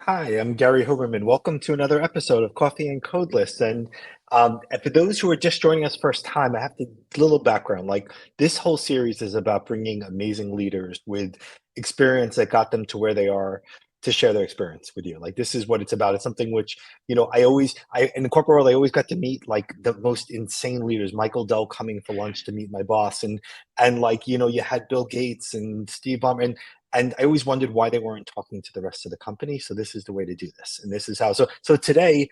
Hi, I'm Gary Hoberman. Welcome to another episode of Coffee and Codeless. And for those who are just joining us first time, I have to little background. Like this whole series is about bringing amazing leaders with experience that got them to where they are to share their experience with you. Like this is what it's about. It's something which, I in the corporate world, I always got to meet like the most insane leaders. Michael Dell coming for lunch to meet my boss, and like you had Bill Gates and Steve Ballmer, and I always wondered why they weren't talking to the rest of the company. So this is the way to do this, and this is how. So today,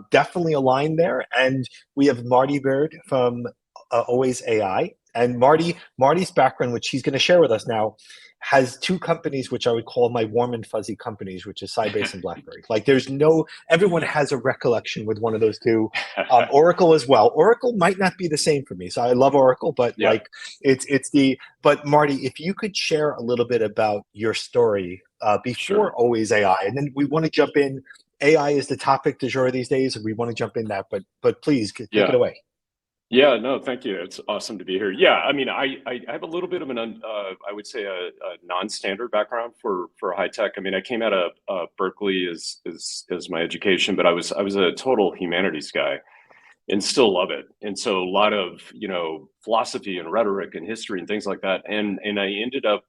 definitely aligned there, and we have Marty Beard from Always AI, and Marty's background, which he's going to share with us now, has two companies which I would call my warm and fuzzy companies, which is Sybase and BlackBerry. Like there's no everyone has a recollection with one of those two. Oracle as well. Oracle might not be the same for me, so I love Oracle, but Yeah, like it's the but Marty, if you could share a little bit about your story before sure. Always AI, and then we want to jump in. AI is the topic du jour these days, and we want to jump in that. But please take it Yeah. away. Yeah, no, thank you. It's awesome to be here. Yeah, I mean, I have a little bit of I would say a non-standard background for high tech. I mean, I came out of Berkeley as my education, but I was a total humanities guy and still love it. And so a lot of, philosophy and rhetoric and history and things like that. And I ended up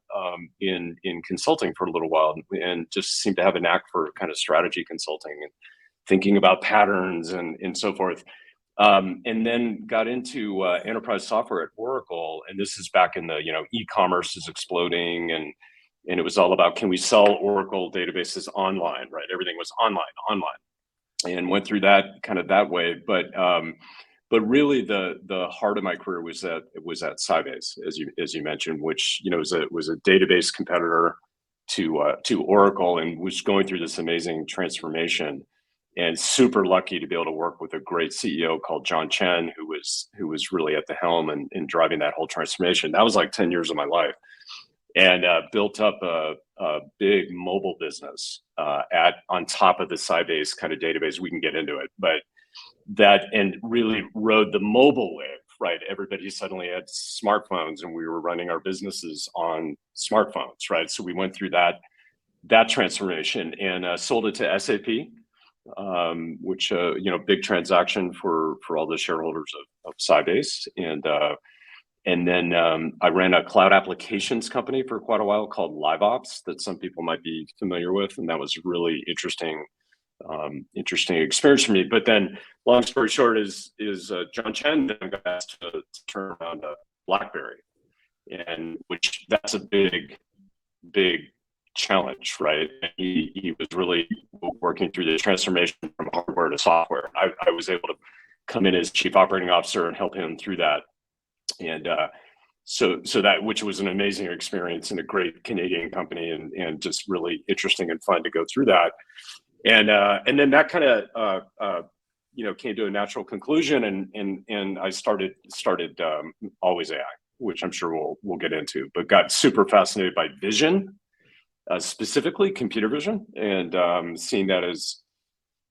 in consulting for a little while and just seemed to have a knack for kind of strategy consulting and thinking about patterns and so forth. And then got into enterprise software at Oracle, and this is back in the e-commerce is exploding, and it was all about can we sell Oracle databases online, right? Everything was online, and went through that kind of that way. But really the heart of my career was at Sybase, as you mentioned, which was a database competitor to Oracle, and was going through this amazing transformation, and super lucky to be able to work with a great CEO called John Chen, who was really at the helm and driving that whole transformation. That was like 10 years of my life, and built up a big mobile business at on top of the Sybase kind of database. We can get into it, but that and really rode the mobile wave. Right, everybody suddenly had smartphones, and we were running our businesses on smartphones. Right, so we went through that transformation and sold it to SAP, which big transaction for all the shareholders of Sybase, and then I ran a cloud applications company for quite a while called LiveOps that some people might be familiar with, and that was really interesting experience for me. But then, long story short, is John Chen then got asked to turn around a BlackBerry, and which that's a big challenge, right? He was really working through the transformation from hardware to software. I was able to come in as chief operating officer and help him through that, and so that, which was an amazing experience and a great Canadian company, and just really interesting and fun to go through that, and then that kind of came to a natural conclusion, and I started Always AI, which I'm sure we'll get into, but got super fascinated by vision, specifically computer vision, and seeing that as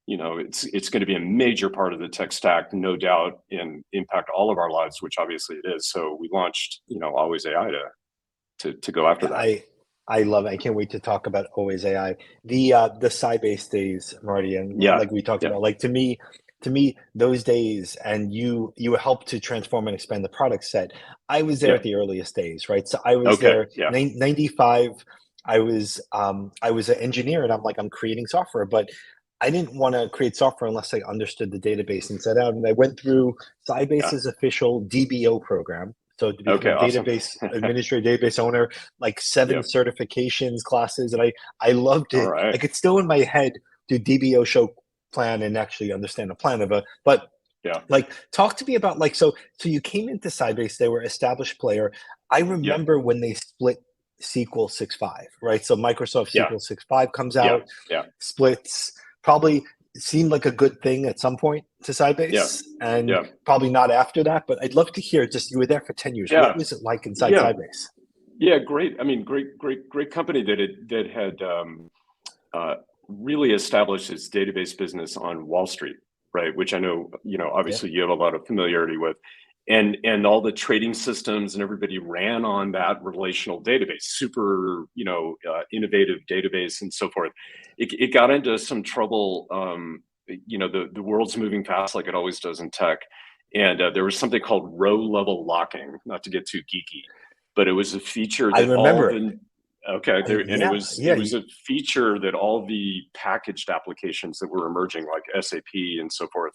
it's going to be a major part of the tech stack, no doubt, and impact all of our lives, which obviously it is. So we launched Always AI to go after that. I love it. I can't wait to talk about Always AI. The Sybase days, Marty, and Yeah, like we talked yeah, about, like to me, those days, and you helped to transform and expand the product set. I was there yeah. at the earliest days, right? So I was Okay, there yeah, 95. I was an engineer, and I'm creating software, but I didn't want to create software unless I understood the database inside out. And I went through yeah. Sybase's official DBO program. So to become Okay, a awesome. database administrator, database owner, like 7 Yep. certifications, classes, and I loved All it. right. Like it's still in my head to DBO show plan and actually understand the plan of it. But Yeah, like talk to me about like so you came into Sybase, they were established player. I yeah, remember when they split SQL 6.5, right? So Microsoft yeah, SQL 6.5 comes yeah, out, yeah, splits, probably seemed like a good thing at some point to yeah, Sybase, and yeah, probably not after that. But I'd love to hear, just you were there for 10 years. What yeah, was it like inside yeah, Sybase? yeah. Great. I mean, great company that had uh, really established its database business on Wall Street, right? Which I know, Yeah. obviously you have a lot of familiarity with. and all the trading systems and everybody ran on that relational database, super, innovative database and so forth. It got into some trouble. The world's moving fast like it always does in tech, and there was something called row level locking. Not to get too geeky, but it was a feature I that all remember it. the okay there, and it Yeah, was it yeah. was a feature that all the packaged applications that were emerging, like SAP and so forth,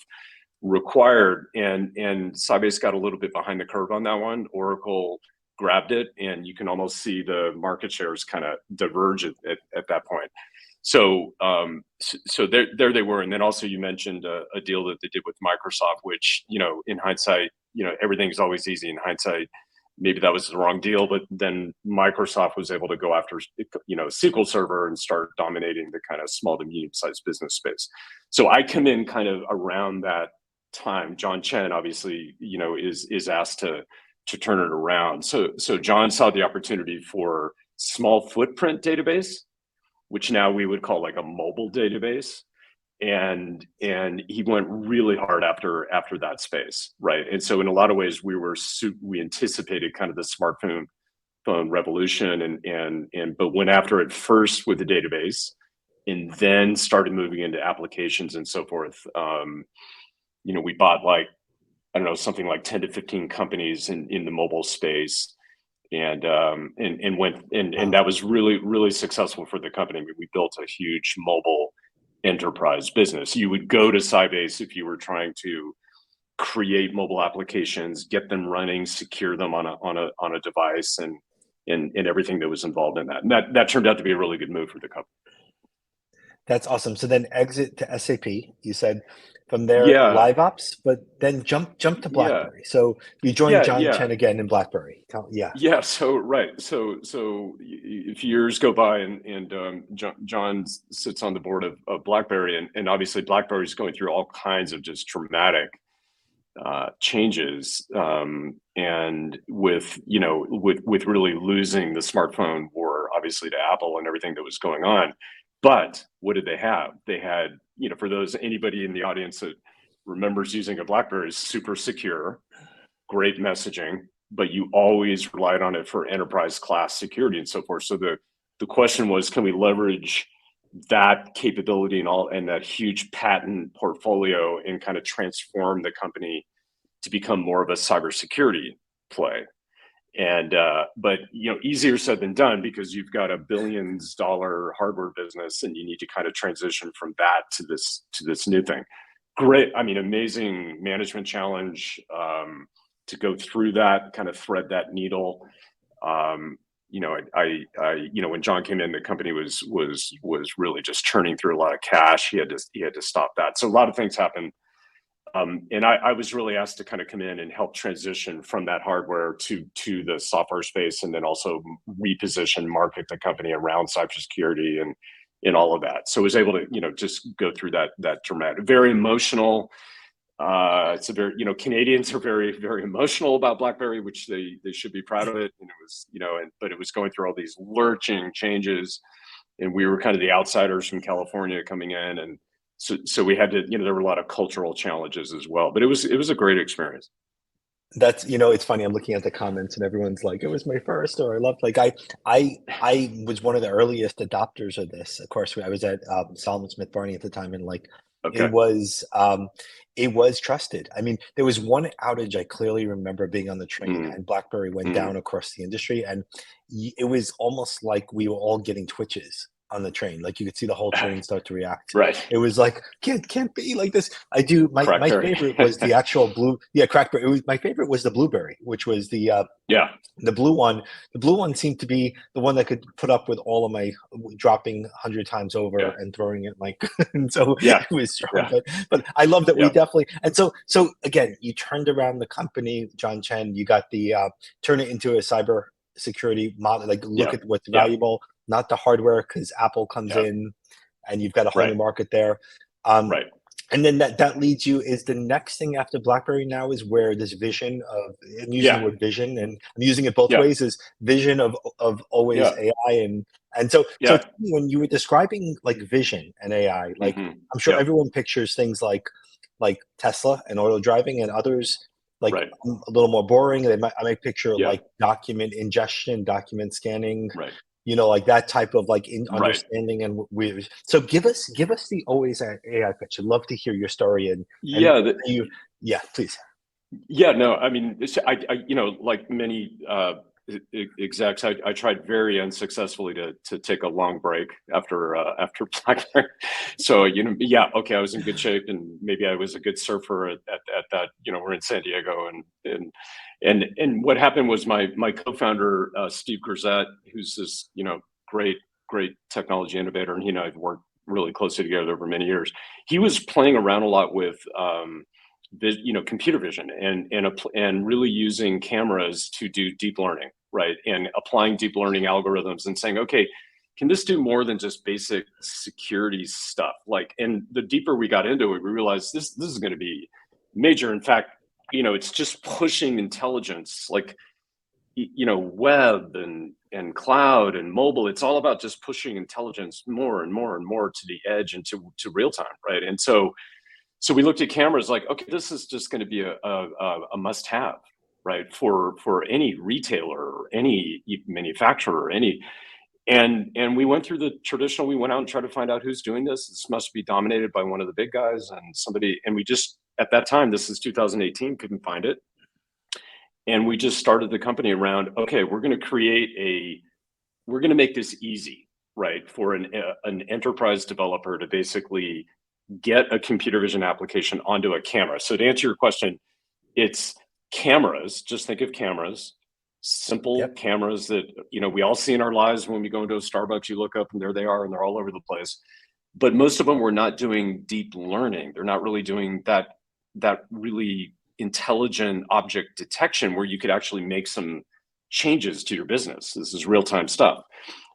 required, and Sybase got a little bit behind the curve on that one. Oracle grabbed it, and you can almost see the market shares kind of diverge at that point. So there they were. And then also you mentioned a deal that they did with Microsoft, which, in hindsight, everything's always easy in hindsight. Maybe that was the wrong deal, but then Microsoft was able to go after, SQL Server and start dominating the kind of small to medium sized business space. So I come in kind of around that time. John Chen obviously, is asked to turn it around. So John saw the opportunity for small footprint database, which now we would call like a mobile database, and he went really hard after that space, right? And so in a lot of ways we anticipated kind of the smartphone revolution, but went after it first with the database, and then started moving into applications and so forth. We bought, like, I don't know, something like 10 to 15 companies in the mobile space, and that was really, really successful for the company. I mean, we built a huge mobile enterprise business. You would go to Sybase if you were trying to create mobile applications, get them running, secure them on a device, and everything that was involved in that. And that turned out to be a really good move for the company. That's awesome. So then exit to SAP, you said, from there Yeah, live ops, but then jump to yeah, BlackBerry. So you joined yeah, John yeah. Chen again in BlackBerry. Yeah. Yeah, so right, so if years go by, and John sits on the board of BlackBerry, and obviously BlackBerry is going through all kinds of just dramatic changes, and with really losing the smartphone war, obviously, to Apple and everything that was going on. But what did they have? They had, for anybody in the audience that remembers using a BlackBerry, is super secure, great messaging, but you always relied on it for enterprise class security and so forth. So the question was, can we leverage that capability and that huge patent portfolio and kind of transform the company to become more of a cybersecurity play? And but easier said than done, because you've got a billions-dollar hardware business, and you need to kind of transition from that to this new thing. Great, I mean, amazing management challenge, to go through that, kind of thread that needle. When John came in, the company was really just churning through a lot of cash. He had to stop that. So a lot of things happened. And I was really asked to kind of come in and help transition from that hardware to the software space, and then also reposition, market the company around cybersecurity and all of that. So I was able to, just go through that dramatic, very emotional. It's a very, Canadians are very, very emotional about BlackBerry, which they should be proud of it. And it was, but it was going through all these lurching changes, and we were kind of the outsiders from California coming in, and so we had to, there were a lot of cultural challenges as well. But it was a great experience. That's, it's funny. I'm looking at the comments and everyone's like, it was my first, or I loved, like, I was one of the earliest adopters of this. Of course, I was at Solomon Smith Barney at the time, and like, it Okay. was it was trusted. I mean, there was one outage I clearly remember being on the train, Mm, and BlackBerry went mm. down across the industry, and it was almost like we were all getting twitches on the train. Like, you could see the whole train start to react. Right. It was like, can't be like this. I do my Crackberry. favorite was the actual blue, yeah, crackberry. It was my favorite was the blueberry, which was Yeah. the blue one. The blue one seemed to be the one that could put up with all of my dropping 100 times over Yeah. and throwing it like, and so Yeah. it was strong. Yeah. But I love that we Yeah. definitely, and so again, you turned around the company, John Chen. You got the turn it into a cyber security model. Like, look Yeah. at what's Yeah. valuable, not the hardware, because Apple comes Yeah. in, and you've got a whole new Right. market there. Um, Right. and then that leads you, is the next thing after BlackBerry now is where this vision of, I'm using the Yeah. word vision, and I'm using it both Yeah. ways, is vision of always Yeah. AI. And so Yeah. when you were describing like vision and AI, like, Hmm. I'm sure Yeah. everyone pictures things like Tesla and auto driving, and others like Right. a little more boring. I might picture Yeah. like document ingestion, document scanning, Right. like that type of like in Right. understanding. And we so give us the always AI pitch. I'd love to hear your story and Yeah. you, yeah, please. Yeah, no, I mean, like many execs, I tried very unsuccessfully to take a long break after BlackBerry. So, yeah, okay, I was in good shape, and maybe I was a good surfer at that. We're in San Diego, and what happened was my co-founder Steve Grzett, who's this great technology innovator, and he and I have worked really closely together over many years. He was playing around a lot with computer vision and really using cameras to do deep learning, right? And applying deep learning algorithms and saying, okay, can this do more than just basic security stuff? Like, and the deeper we got into it, we realized this is going to be major. In fact, it's just pushing intelligence, like web and cloud and mobile. It's all about just pushing intelligence more and more and more to the edge and to real time, right? And so we looked at cameras like, okay, this is just going to be a must-have, right, for any retailer or any manufacturer or and we went through the traditional. We went out and tried to find out who's doing this. This must be dominated by one of the big guys and somebody. And we just at that time, this is 2018, couldn't find it, and we just started the company around. Okay, we're going to make this easy, right, for an enterprise developer to basically get a computer vision application onto a camera. So to answer your question, it's cameras. Just think of cameras, simple Yep. cameras that we all see in our lives. When we go into a Starbucks, you look up and there they are, and they're all over the place. But most of them were not doing deep learning. They're not really doing that really intelligent object detection where you could actually make some changes to your business. This is real-time stuff.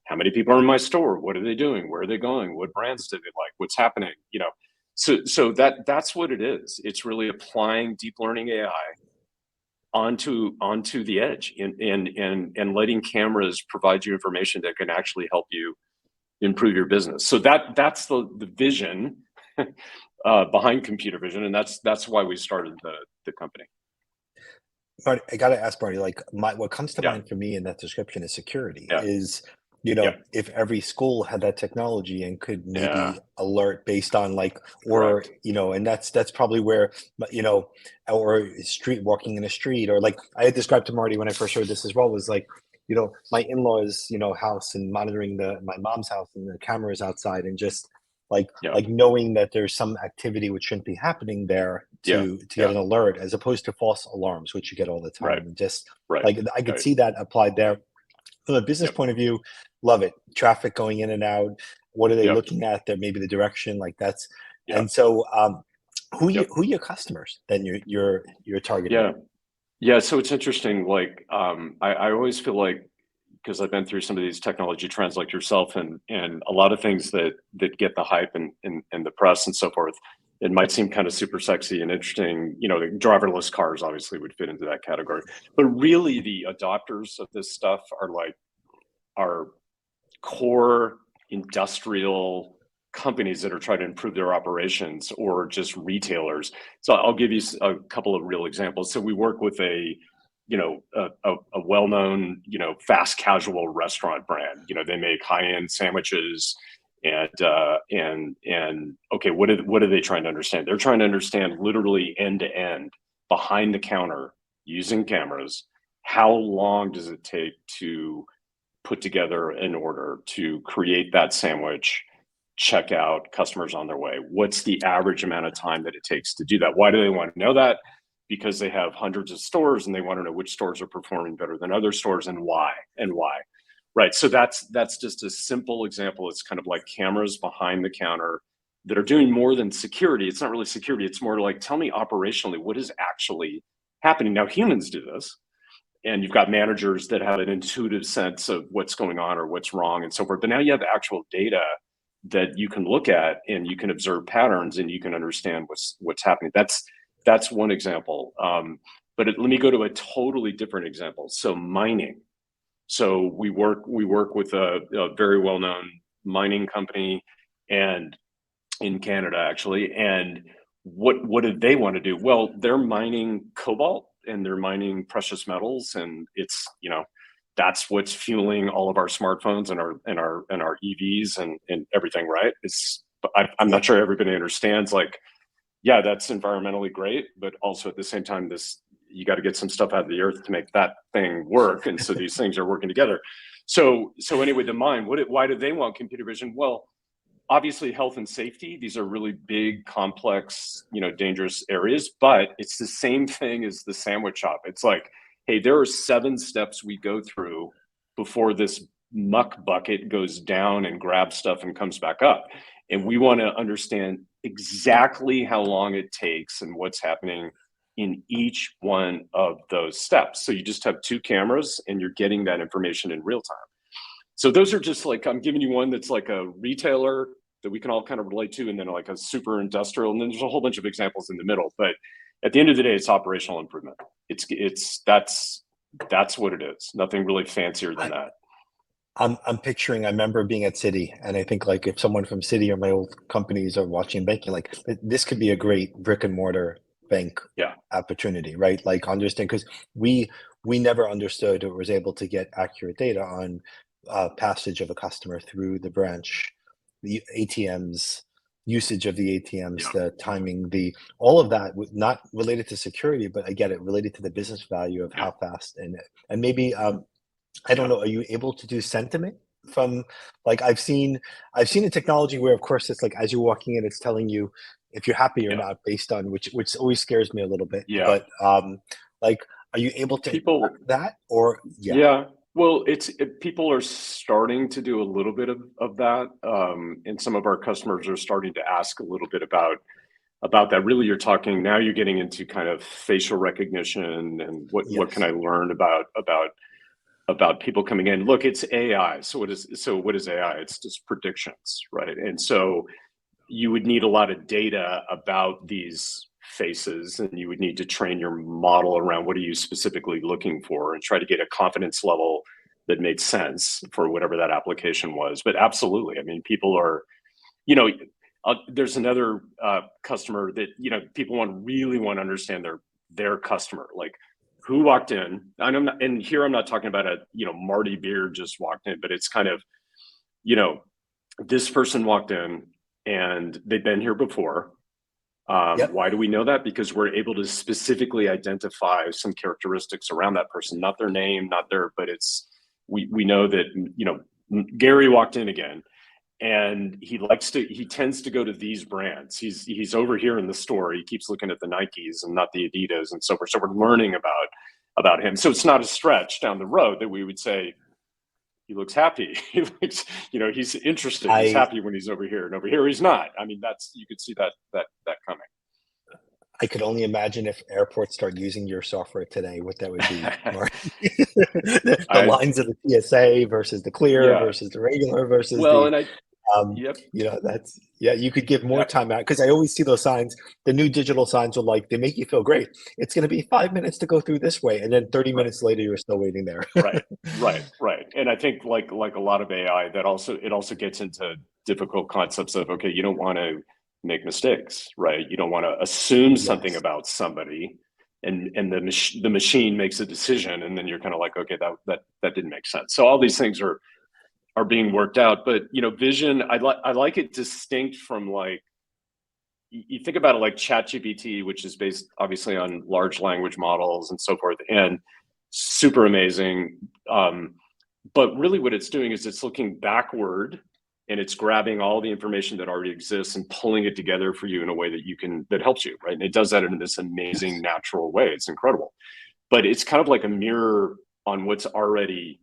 How many people are in my store? What are they doing? Where are they going? What brands do they like? What's happening? So that's what it is. It's really applying deep learning AI onto the edge and letting cameras provide you information that can actually help you improve your business. So that's the vision behind computer vision, and that's why we started the company. Marty, I gotta ask Marty, like what comes to Yeah, mind for me in that description is security. yeah, Is yeah, if every school had that technology and could yeah. maybe alert based on like, or Correct. and that's probably where or street walking in a street, or like I had described to Marty when I first heard this as well, was like my in-laws house, and monitoring my mom's house and the cameras outside, and just Yeah, like knowing that there's some activity which shouldn't be happening there yeah, to get yeah. an alert, as opposed to false alarms which you get all the time. Right, And just right, like I could right. see that applied there from a business Yep, point of view. Love it. Traffic going in and out, what are they yep, looking at there, maybe the direction, like that's. yeah, And so yep, who are your customers then you're targeting? yeah. Yeah, so it's interesting. Like, I always feel like, because I've been through some of these technology trends, like yourself, and a lot of things that get the hype and the press and so forth. It might seem kind of super sexy and interesting. The driverless cars obviously would fit into that category, but really the adopters of this stuff are core industrial companies that are trying to improve their operations, or just retailers. So I'll give you a couple of real examples. So we work with a well-known fast casual restaurant brand. They make high-end sandwiches, and okay, what are they trying to understand? They're trying to understand literally end to end, behind the counter, using cameras. How long does it take to put together an order, to create that sandwich, check out, customers on their way? What's the average amount of time that it takes to do that? Why do they want to know that? Because they have hundreds of stores and they want to know which stores are performing better than other stores, and why. Right. So that's just a simple example. It's kind of like cameras behind the counter that are doing more than security. It's not really security. It's more like, tell me operationally what is actually happening. Now, humans do this, and you've got managers that have an intuitive sense of what's going on or what's wrong and so forth. But now you have actual data that you can look at, and you can observe patterns, and you can understand what's happening. That's one example. Let me go to a totally different example. So mining. So we work with a very well-known mining company, and in Canada actually. And what did they want to do? Well, they're mining cobalt and they're mining precious metals, and it's, that's what's fueling all of our smartphones and our EVs and everything, right? I'm not sure everybody understands, like, yeah, that's environmentally great, but also at the same time, you got to get some stuff out of the earth to make that thing work. And so these things are working together. So anyway, the mind, why do they want computer vision? Well, obviously health and safety, these are really big, complex, dangerous areas, but it's the same thing as the sandwich shop. It's like, hey, there are 7 steps we go through before this muck bucket goes down and grabs stuff and comes back up. And we want to understand exactly how long it takes and what's happening in each one of those steps. So you just have 2 cameras and you're getting that information in real time. So those are just like, I'm giving you one that's like a retailer that we can all kind of relate to, and then like a super industrial, and then there's a whole bunch of examples in the middle. But at the end of the day, it's operational improvement. That's what it is. Nothing really fancier than that. I'm picturing, I remember being at Citi, and I think like if someone from Citi or my old companies are watching banking, like this could be a great brick and mortar bank opportunity, right? Like understand, because we never understood or was able to get accurate data on passage of a customer through the branch, the ATMs, usage of the ATMs, the timing, all of that, not related to security, but I get it, related to the business value of how fast and maybe I don't know, are you able to do sentiment from, like, I've seen a technology where of course it's like as you're walking in, it's telling you if you're happy or not based on which always scares me a little bit. But like, are you able to people that or well, people are starting to do a little bit of that, and some of our customers are starting to ask a little bit about that. Really, you're getting into kind of facial recognition and what can I learn about people coming in. Look, it's AI. So what is AI? It's just predictions, right? And so you would need a lot of data about these faces, and you would need to train your model around what are you specifically looking for and try to get a confidence level that made sense for whatever that application was. But absolutely, I mean, people are, there's another customer that, people really want to understand their customer, like who walked in. And here I'm not talking about Marty Beard just walked in, but it's kind of, this person walked in and they've been here before. Why do we know that? Because we're able to specifically identify some characteristics around that person, not their name, but we know that, Gary walked in again, and he tends to go to these brands. He's over here in the store. He keeps looking at the Nikes and not the Adidas and so forth. So we're learning about him. So it's not a stretch down the road that we would say, he looks happy. He looks, he's interested. He's happy when he's over here, and over here he's not. I mean, you could see that coming. I could only imagine if airports start using your software today, what that would be. The lines of the TSA versus the clear versus the regular versus that's you could give more time out, because I always see those signs. The new digital signs are like, they make you feel great. It's going to be 5 minutes to go through this way, and then 30 minutes later you're still waiting there. Right. And I think like a lot of AI, it also gets into difficult concepts of, okay, you don't want to make mistakes, right? You don't want to assume something about somebody, and the machine makes a decision, and then you're kind of like, okay, that didn't make sense. So all these things are being worked out. But vision, I like it distinct from, like, you think about it like ChatGPT, which is based obviously on large language models and so forth, and super amazing. But really what it's doing is it's looking backward, and it's grabbing all the information that already exists and pulling it together for you in a way that helps you, right? And it does that in this amazing natural way. It's incredible. But it's kind of like a mirror on what's already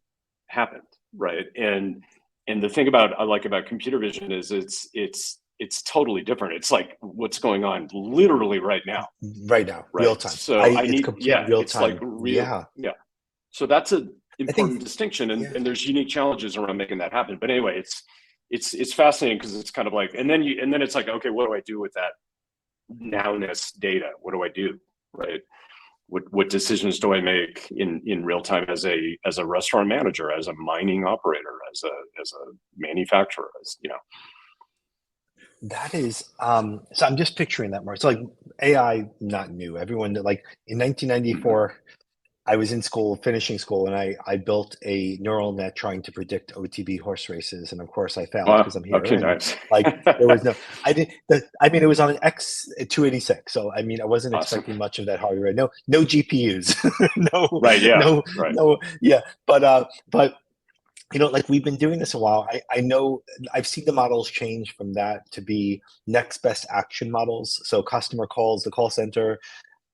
happened, right? And the thing I like about computer vision is it's totally different. It's like what's going on literally right now. Right? Real time. So real time. Like real, So that's an important distinction, and there's unique challenges around making that happen. But anyway, it's fascinating, because it's kind of like, and then it's like, okay, what do I do with that nowness data? What do I do, right? What decisions do I make in real time as a restaurant manager, as a mining operator, as a manufacturer, That is so I'm just picturing that more. It's like AI, not new. Everyone like in Mhm. 1994, I was in school, finishing school, and I built a neural net trying to predict OTB horse races, and of course I failed because Wow. I'm here. Okay, And nice. like there was no, I did. I mean, it was on an X286, so I mean, I wasn't Awesome. expecting much of that hardware. No GPUs, no, Right. Yeah. no, Right. no. Yeah, but like we've been doing this a while. I know I've seen the models change from that to be next best action models. So customer calls the call center,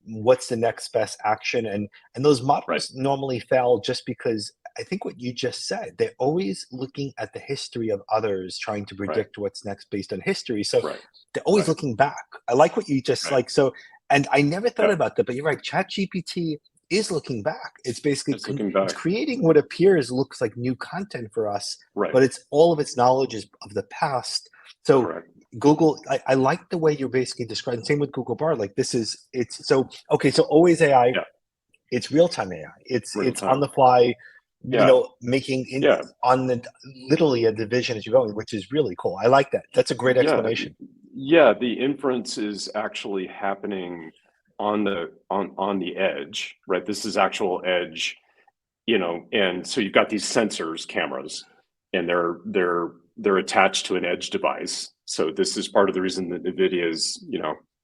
what's the next best action? And those Right. models normally fail just because I think what you just said, they're always looking at the history of others, trying to Right. predict what's next based on history. So Right. they're always Right. looking back. I like what you just Right. like. So, and I never thought Yeah. about that, but you're right. Chat GPT is looking back. It's basically It's looking it's back. creating what appears looks like new content for us, Right. but it's all of its knowledge is of the past. So Correct. Google, I like the way you're basically describing. Same with Google Bar. Like this is it's so okay. So always AI, Yeah. it's real time AI. Real It's on time. the fly, Yeah. making in Yeah. on the literally a division as you're going, which is really cool. I like that. That's a great Yeah. explanation. Yeah. The inference is actually happening on the edge, right? This is actual edge, and so you've got these sensors, cameras, and they're attached to an edge device. So this is part of the reason that NVIDIA is,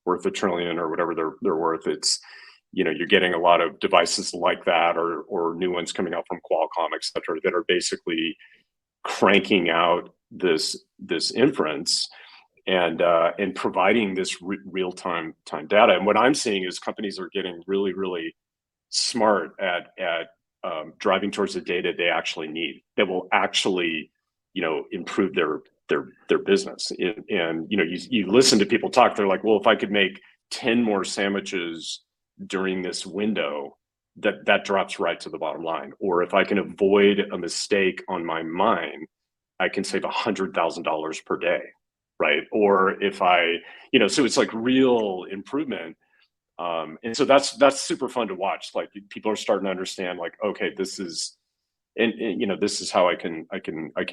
worth $1 trillion or whatever they're worth. It's, you're getting a lot of devices like that, or new ones coming out from Qualcomm, et cetera, that are basically cranking out this inference and providing this real time data. And what I'm seeing is companies are getting really, really smart at driving towards the data they actually need that will actually, improve their business. And you listen to people talk, they're like, well, if I could make 10 more sandwiches during this window, that drops right to the bottom line. Or if I can avoid a mistake on my mine, I can save $100,000 per day, right? Or if so it's like real improvement. And so that's super fun to watch. Like people are starting to understand, like, okay, this is, and this is how I can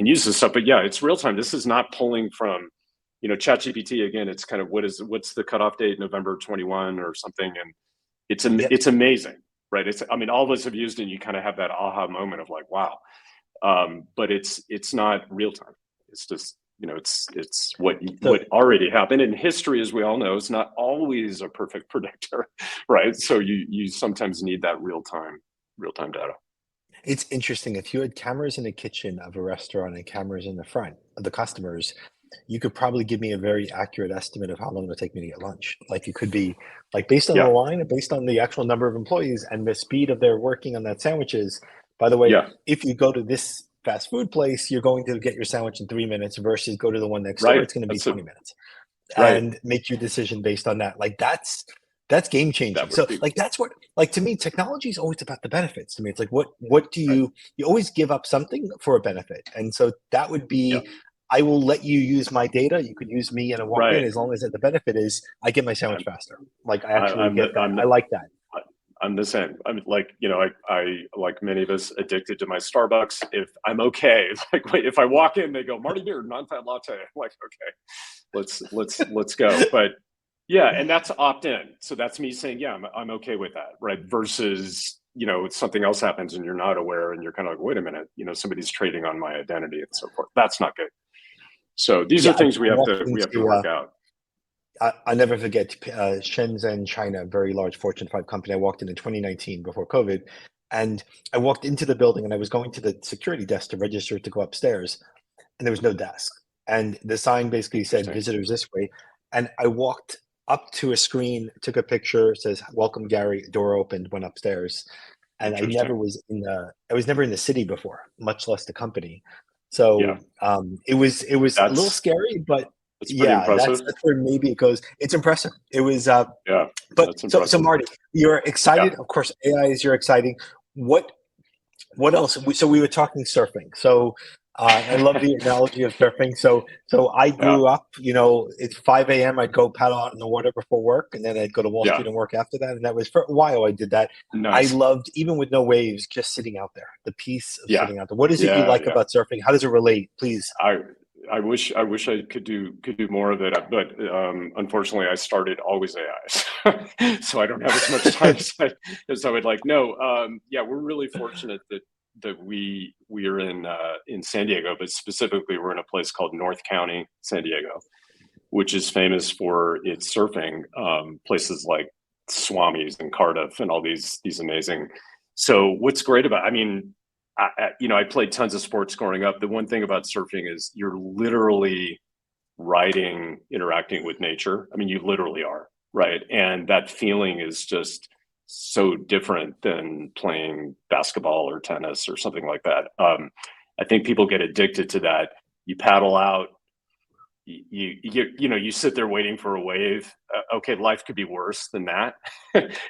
use this stuff. But yeah, it's real time. This is not pulling from, ChatGPT again. It's kind of what's the cutoff date, November 21 or something, and Yep. it's amazing, right? I mean, all of us have used it, and you kind of have that aha moment of like, wow. But it's not real time. It's just, it's So what already happened. And history, as we all know, is not always a perfect predictor, right? So you sometimes need that real time data. it's interesting. If you had cameras in the kitchen of a restaurant and cameras in the front of the customers, you could probably give me a very accurate estimate of how long it'll take me to get lunch. Like it could be like based on the Yeah. line and based on the actual number of employees and the speed of their working on that sandwiches. By the way, Yeah. if you go to this fast food place, you're going to get your sandwich in 3 minutes versus go to the one next door, Right. it's going to be That's a 20 minutes right. and make your decision based on that. Like that's game That changing. would So be like that's what like to me technology is always about the benefits. To me, it's like what do right. you always give up something for a benefit, and so that would Yeah. be I will let you use my data. You could use me in a walk in Right. as long as the benefit is I get my sandwich I'm faster. Like I I, actually I'm the get that. I'm I the like that. I'm the same. I'm like, I like many of us addicted to my Starbucks. If I'm okay, like wait, if I walk in, they go, Marty Beard, non-fat latte. I'm like, okay, let's go. But yeah, and that's opt-in. So that's me saying, yeah, I'm okay with that, right? Versus, something else happens and you're not aware and you're kind of like, wait a minute, somebody's trading on my identity and so forth. That's not good. So these are Yeah, things I walked we have to into work out. I never forget Shenzhen, China, very large Fortune 5 company. I walked in 2019 before COVID, and I walked into the building and I was going to the security desk to register to go upstairs, and there was no desk. And the sign basically said Interesting. visitors this way. And I walked up to a screen, took a picture, says welcome Gary, door opened, went upstairs. And Interesting. I was never in the city before, much less the company. Yeah. So it was a little That's scary, but that's pretty yeah, impressive. that's where maybe it goes. It's impressive. It was Yeah. but That's so impressive. Marty, you're Yeah. excited. Of course, AI is you're exciting. What what else? So we were talking surfing. So I love the analogy of surfing. So I Yeah. grew up. It's 5 a.m. I'd go paddle out in the water before work, and then I'd go to Wall Yeah. Street and work after that. And that was for a while. I did that. I Nice. loved even with no waves, just sitting out there. The peace of Yeah. sitting out there. What is it you Yeah. like Yeah. about surfing? How does it relate? Please. I I wish I could do more of it, but unfortunately, I started alwaysAI, so I don't have as much time as I would like. No, yeah, we're really fortunate that we are in San Diego, but specifically we're in a place called North County, San Diego, which is famous for its surfing. Places like Swami's and Cardiff and all these amazing. So what's great about, I mean, I played tons of sports growing up. The one thing about surfing is you're literally riding, interacting with nature. I mean, you literally are, right? And that feeling is just so different than playing basketball or tennis or something like that. I think people get addicted to that. You paddle out, you sit there waiting for a wave. Okay, life could be worse than that.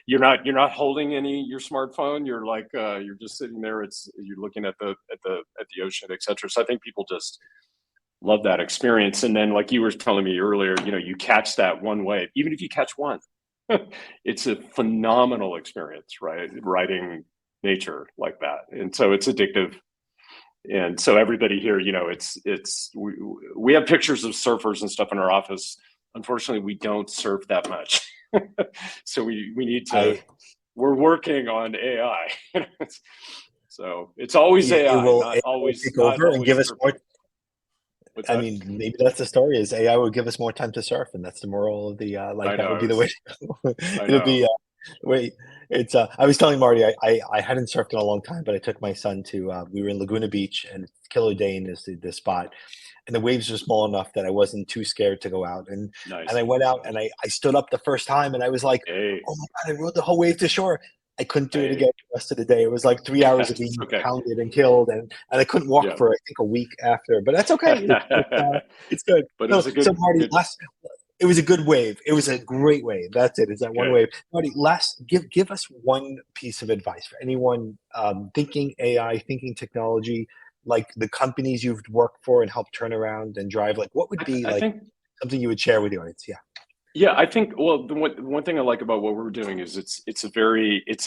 You're not holding your smartphone. You're like you're just sitting there. You're looking at the ocean, etc. So I think people just love that experience. And then, like you were telling me earlier, you catch that one wave. Even if you catch one, it's a phenomenal experience, right? Riding nature like that, and so it's addictive. And so everybody here, we have pictures of surfers and stuff in our office. Unfortunately, we don't surf that much. So we need to, I we're working on AI. So it's always it AI, will not always, take not over and give always us more. surfing. What's I that? mean, maybe that's the story is AI will give us more time to surf, and that's the moral of the like I that would know. be the way to go. I It'll know. be wait, it's I was telling Marty I hadn't surfed in a long time, but I took my son to we were in Laguna Beach and Killer Dane is the spot. And the waves were small enough that I wasn't too scared to go out. And Nice. I went out and I stood up the first time and I was like, Hey, oh my God, I rode the whole wave to shore. I couldn't do it hey, again the rest of the day. It was like 3 hours of it's being okay. pounded and killed and I couldn't walk Yeah. for I think a week after. But that's okay. It's good. But it No, was a so good, Marty, good, last it was a good wave. It was a great wave. That's it. Is that one good. wave? Marty, last give us one piece of advice for anyone thinking AI, thinking technology, like the companies you've worked for and helped turn around and drive. Like, what would be I like think something you would share with the audience? Yeah. Yeah, I think, well, the one thing I like about what we're doing is it's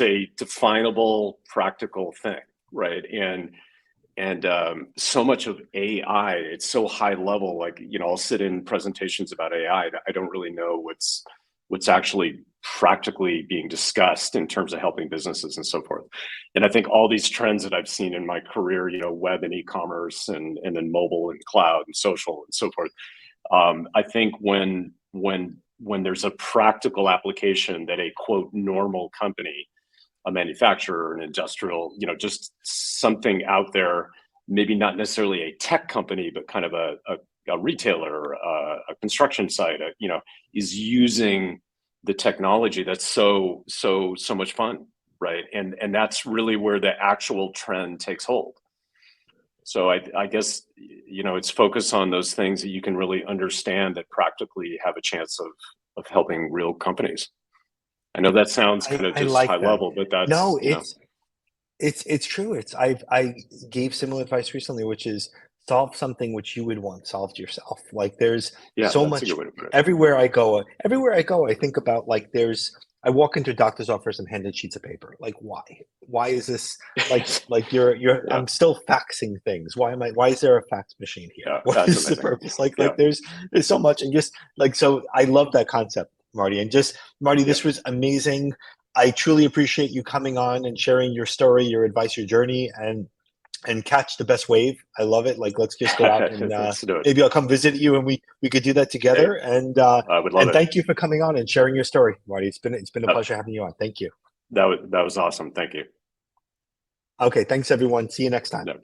a definable, practical thing, right? And so much of AI, it's so high level. Like, I'll sit in presentations about AI. I don't really know what's actually practically being discussed in terms of helping businesses and so forth. And I think all these trends that I've seen in my career, web and e-commerce and then mobile and cloud and social and so forth. I think when there's a practical application that a quote normal company, a manufacturer, an industrial, just something out there, maybe not necessarily a tech company, but kind of a retailer, a construction site, is using the technology that's so much fun, right? And that's really where the actual trend takes hold. So I guess it's focus on those things that you can really understand that practically have a chance of helping real companies. I know that sounds kind of I just high like that. level, but No, that's it's true. I gave similar advice recently, which is solve something which you would want solved yourself. Like there's yeah, so that's a much good way to put it. everywhere I go, I think about like I walk into a doctor's office and handed sheets of paper. Like why? Why is this like you're Yeah, I'm still faxing things. Why is there a fax machine here? yeah, What that's is the amazing. purpose? Like Yeah, there's so much and just like so I love that concept, Marty. And just Marty, yeah. this was amazing. I truly appreciate you coming on and sharing your story, your advice, your journey, and catch the best wave. I love it. Like let's just go out and Let's do it. maybe I'll come visit you and we could do that Hey, together. I would love And it. thank you for coming on and sharing your story, Marty. It's been a Uh, pleasure having you on. Thank you. that was awesome. Thank you. Okay, thanks everyone. See you next time. No.